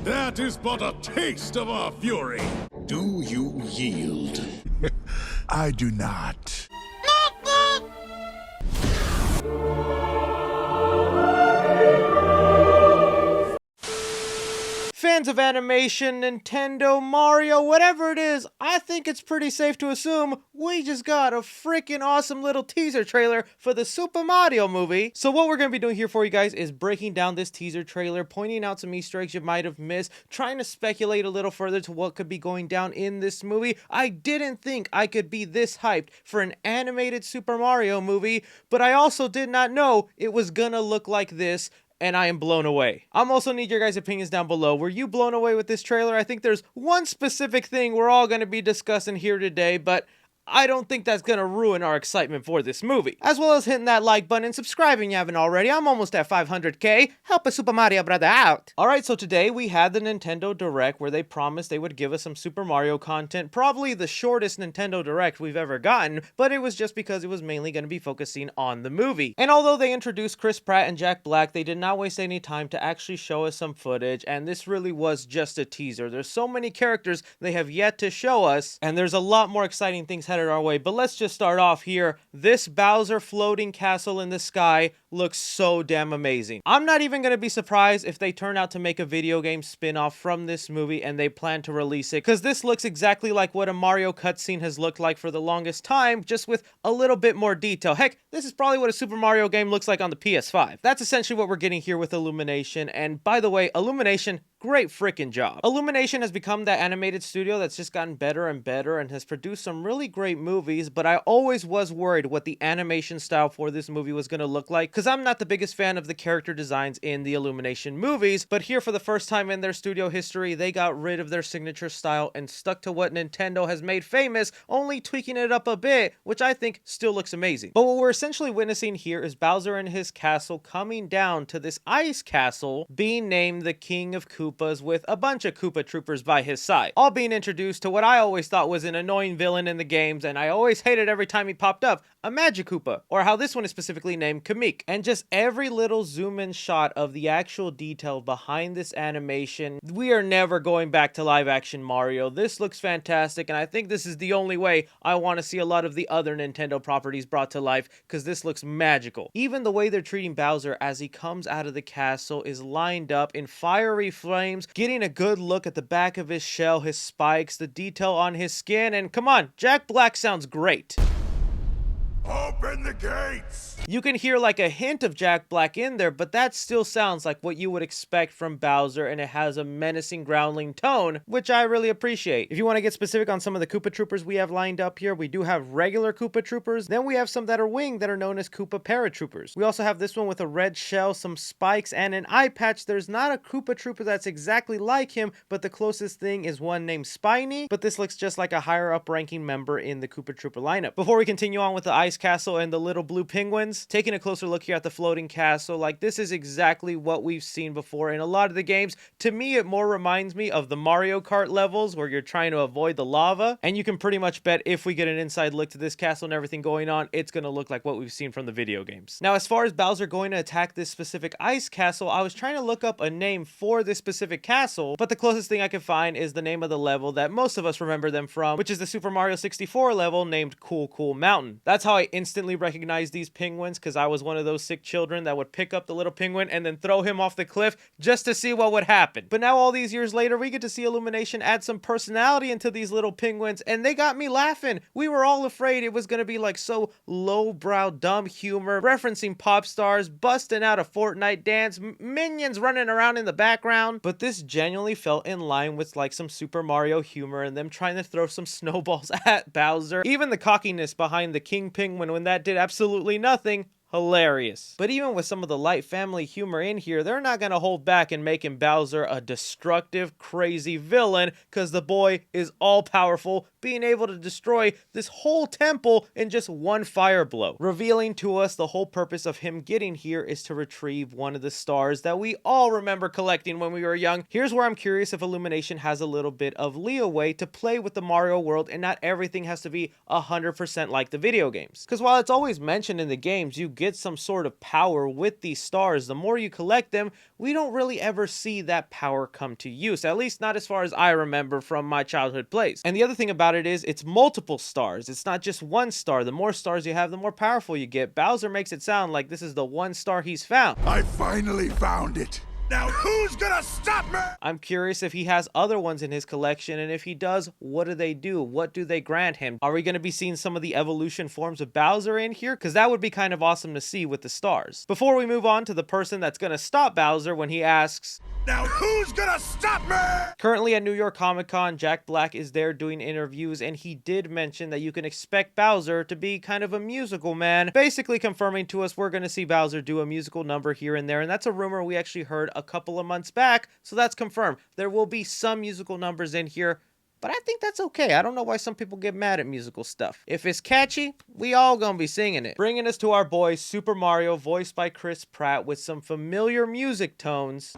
That is but a taste of our fury. Do you yield? I do not. Fans of animation, Nintendo, Mario, whatever it is, I think it's pretty safe to assume we just got a freaking awesome little teaser trailer for the Super Mario movie. So what we're going to be doing here for you guys is breaking down this teaser trailer, pointing out some Easter eggs you might have missed, trying to speculate a little further to what could be going down in this movie. I didn't think I could be this hyped for an animated Super Mario movie, but I also did not know it was gonna look like this, and I am blown away. I'm also need your guys' opinions down below. Were you blown away with this trailer? I think there's one specific thing we're all going to be discussing here today, but I don't think that's going to ruin our excitement for this movie. As well as hitting that like button and subscribing if you haven't already. I'm almost at 500k. Help a Super Mario brother out. Alright, so today we had the Nintendo Direct where they promised they would give us some Super Mario content. Probably the shortest Nintendo Direct we've ever gotten, but it was just because it was mainly going to be focusing on the movie. And although they introduced Chris Pratt and Jack Black, they did not waste any time to actually show us some footage, and this really was just a teaser. There's so many characters they have yet to show us, and there's a lot more exciting things headed our way. But let's just start off here. This Bowser floating castle in the sky looks so damn amazing. I'm not even going to be surprised if they turn out to make a video game spin-off from this movie and they plan to release it, because this looks exactly like what a Mario cutscene has looked like for the longest time, just with a little bit more detail. Heck, this is probably what a Super Mario game looks like on the PS5. That's essentially what we're getting here with Illumination, and by the way, Illumination, great freaking job. Illumination has become that animated studio that's just gotten better and better and has produced some really great movies, but I always was worried what the animation style for this movie was going to look like, because I'm not the biggest fan of the character designs in the Illumination movies, but here for the first time in their studio history, they got rid of their signature style and stuck to what Nintendo has made famous, only tweaking it up a bit, which I think still looks amazing. But what we're essentially witnessing here is Bowser and his castle coming down to this ice castle, being named the King of Koopas, with a bunch of Koopa Troopers by his side, all being introduced to what I always thought was an annoying villain in the games, and I always hated every time he popped up, a Magic Koopa, or how this one is specifically named Kamik. And just every little zoom in shot of the actual detail behind this animation. We are never going back to live action Mario. This looks fantastic, and I think this is the only way I want to see a lot of the other Nintendo properties brought to life, because this looks magical. Even the way they're treating Bowser as he comes out of the castle is lined up in fiery flames, getting a good look at the back of his shell, his spikes, the detail on his skin, and come on, Jack Black sounds great. Open the gates! You can hear like a hint of Jack Black in there, but that still sounds like what you would expect from Bowser, and it has a menacing growling tone, which I really appreciate. If you want to get specific on some of the Koopa Troopers we have lined up here, we do have regular Koopa Troopers, then we have some that are winged that are known as Koopa Paratroopers. We also have this one with a red shell, some spikes, and an eye patch. There's not a Koopa Trooper that's exactly like him, but the closest thing is one named Spiny, but this looks just like a higher up ranking member in the Koopa Trooper lineup. Before we continue on with the ice castle and the little blue penguins, taking a closer look here at the floating castle, like this is exactly what we've seen before in a lot of the games. To me, it more reminds me of the Mario Kart levels where you're trying to avoid the lava, and you can pretty much bet if we get an inside look to this castle and everything going on, it's going to look like what we've seen from the video games. Now, as far as Bowser going to attack this specific ice castle, I was trying to look up a name for this specific castle, but the closest thing I could find is the name of the level that most of us remember them from, which is the Super Mario 64 level named Cool Cool Mountain. That's how I instantly recognized these penguins, because I was one of those sick children that would pick up the little penguin and then throw him off the cliff just to see what would happen. But now all these years later, we get to see Illumination add some personality into these little penguins, and they got me laughing. We were all afraid it was going to be like so lowbrow dumb humor, referencing pop stars, busting out a Fortnite dance, minions running around in the background, but this genuinely felt in line with like some Super Mario humor and them trying to throw some snowballs at Bowser. Even the cockiness behind the King Penguin when that did absolutely nothing, hilarious. But even with some of the light family humor in here, they're not going to hold back in making Bowser a destructive, crazy villain, because the boy is all-powerful, being able to destroy this whole temple in just one fire blow, revealing to us the whole purpose of him getting here is to retrieve one of the stars that we all remember collecting when we were young. Here's where I'm curious if Illumination has a little bit of leeway to play with the Mario world and not everything has to be 100% like the video games. Because while it's always mentioned in the games, you get some sort of power with these stars. The more you collect them, we don't really ever see that power come to use, at least not as far as I remember from my childhood plays. And the other thing about it is it's multiple stars. It's not just one star. The more stars you have, the more powerful you get. Bowser makes it sound like this is the one star he's found. I finally found it. Now who's gonna stop me? I'm curious if he has other ones in his collection, and if he does, what do they do? What do they grant him? Are we going to be seeing some of the evolution forms of Bowser in here? Because that would be kind of awesome to see with the stars. Before we move on to the person that's going to stop Bowser when he asks, Now who's gonna stop me? currently at New York Comic Con, Jack Black is there doing interviews, and he did mention that you can expect Bowser to be kind of a musical man, basically confirming to us we're going to see Bowser do a musical number here and there, and that's a rumor we actually heard a couple of months back, so that's confirmed. There will be some musical numbers in here, but I think that's okay. I don't know why some people get mad at musical stuff. If it's catchy, we all gonna be singing it. Bringing us to our boy Super Mario, voiced by Chris Pratt, with some familiar music tones.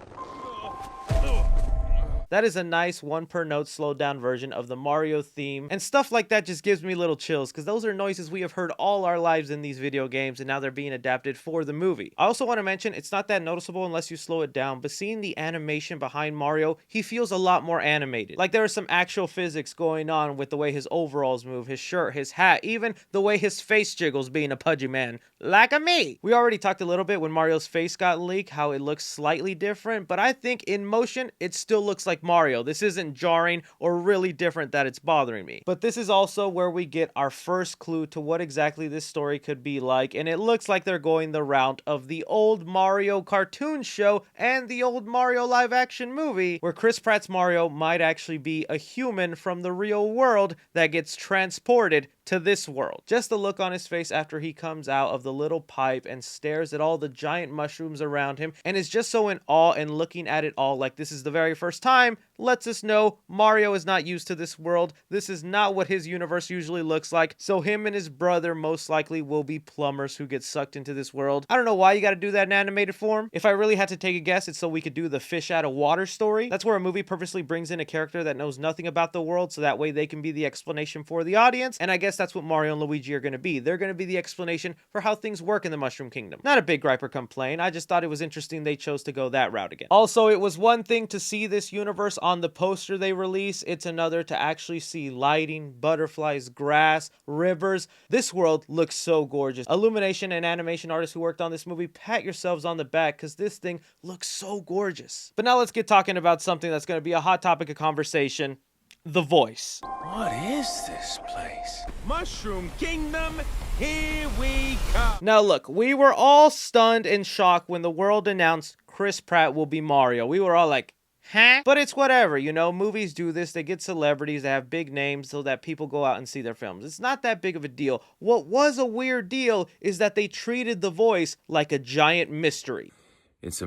That is a nice one per note slowed down version of the Mario theme, and stuff like that just gives me little chills because those are noises we have heard all our lives in these video games, and now they're being adapted for the movie. I also want to mention it's not that noticeable unless you slow it down, but seeing the animation behind Mario, he feels a lot more animated. Like there is some actual physics going on with the way his overalls move, his shirt, his hat, even the way his face jiggles being a pudgy man. Like a me! We already talked a little bit when Mario's face got leaked, how it looks slightly different, but I think in motion, it still looks like Mario. This isn't jarring or really different that it's bothering me. But this is also where we get our first clue to what exactly this story could be like, and it looks like they're going the route of the old Mario cartoon show and the old Mario live action movie, where Chris Pratt's Mario might actually be a human from the real world that gets transported to this world. Just the look on his face after he comes out of the little pipe and stares at all the giant mushrooms around him and is just so in awe and looking at it all like this is the very first time lets us know Mario is not used to this world. This is not what his universe usually looks like. So him and his brother most likely will be plumbers who get sucked into this world. I don't know why you got to do that in animated form. If I really had to take a guess, it's so we could do the fish out of water story. That's where a movie purposely brings in a character that knows nothing about the world so that way they can be the explanation for the audience. And I guess that's what Mario and Luigi are going to be. They're going to be the explanation for how things work in the Mushroom Kingdom. Not a big gripe or complaint. I just thought it was interesting they chose to go that route again. Also, it was one thing to see this universe on the poster they release. It's another to actually see lighting, butterflies, grass, rivers. This world looks so gorgeous. Illumination and animation artists who worked on this movie, pat yourselves on the back because this thing looks so gorgeous. But now let's get talking about something that's going to be a hot topic of conversation. The voice. What is this place? Mushroom Kingdom, here we come. Now look, we were all stunned and shocked when the world announced Chris Pratt will be Mario. We were all like, huh? But it's whatever, you know, movies do this. They get celebrities that have big names so that people go out and see their films. It's not that big of a deal. What was a weird deal is that they treated the voice like a giant mystery. It's a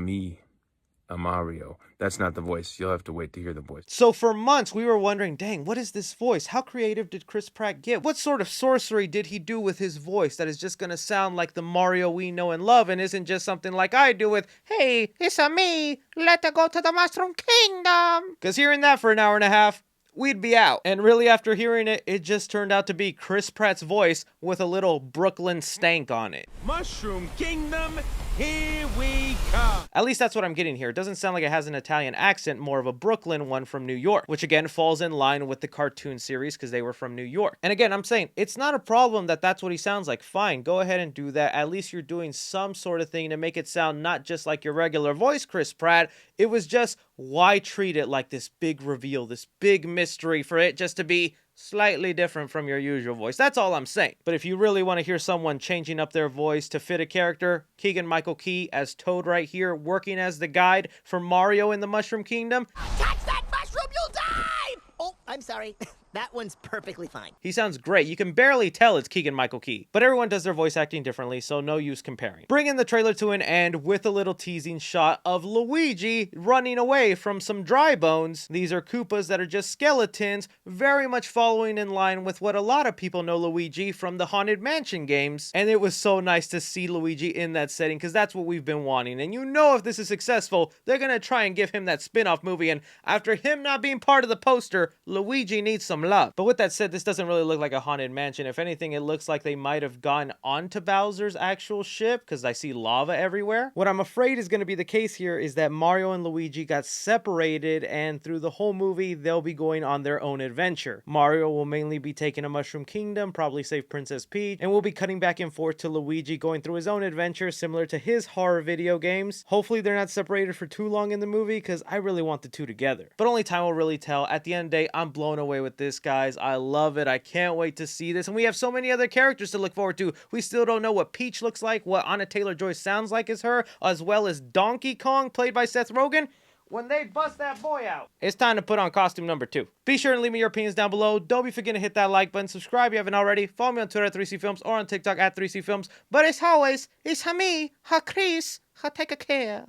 Mario. That's not the voice. You'll have to wait to hear the voice. So for months, we were wondering, dang, what is this voice? How creative did Chris Pratt get? What sort of sorcery did he do with his voice that is just going to sound like the Mario we know and love and isn't just something like I do with, hey, it's a me, let's go to the Mushroom Kingdom. Because hearing that for an hour and a half, we'd be out. And really after hearing it, it just turned out to be Chris Pratt's voice with a little Brooklyn stank on it. Mushroom Kingdom, here we come. At least that's what I'm getting here. It doesn't sound like it has an Italian accent, more of a Brooklyn one from New York, which again falls in line with the cartoon series because they were from New York. And again, I'm saying it's not a problem that that's what he sounds like. Fine, go ahead and do that. At least you're doing some sort of thing to make it sound not just like your regular voice, Chris Pratt. It was just, why treat it like this big reveal, this big mystery for it just to be slightly different from your usual voice. That's all I'm saying. But if you really want to hear someone changing up their voice to fit a character, Keegan-Michael Key as Toad right here, working as the guide for Mario in the Mushroom Kingdom. Touch that mushroom, you'll die! Oh, I'm sorry. That one's perfectly fine. He sounds great. You can barely tell it's Keegan-Michael Key. But everyone does their voice acting differently, so no use comparing. Bringing the trailer to an end with a little teasing shot of Luigi running away from some dry bones. These are Koopas that are just skeletons, very much following in line with what a lot of people know Luigi from the Haunted Mansion games. And it was so nice to see Luigi in that setting, because that's what we've been wanting. And you know if this is successful, they're gonna try and give him that spin-off movie, and after him not being part of the poster, Luigi needs some love. But with that said, this doesn't really look like a Haunted Mansion. If anything, it looks like they might have gone onto Bowser's actual ship, because I see lava everywhere. What I'm afraid is going to be the case here is that Mario and Luigi got separated, and through the whole movie, they'll be going on their own adventure. Mario will mainly be taking a Mushroom Kingdom, probably save Princess Peach, and we'll be cutting back and forth to Luigi going through his own adventure, similar to his horror video games. Hopefully they're not separated for too long in the movie, because I really want the two together. But only time will really tell. At the end of the day, I'm blown away with this, guys. I love it. I can't wait to see this. And we have so many other characters to look forward to. We still don't know what Peach looks like, what Anna Taylor-Joy sounds like as her, as well as Donkey Kong, played by Seth Rogen. When they bust that boy out, it's time to put on costume number 2. Be sure and leave me your opinions down below. Don't be forgetting to hit that like button. Subscribe if you haven't already. Follow me on Twitter at 3CFilms or on TikTok at 3CFilms. But as always, it's me, Chris. Take care.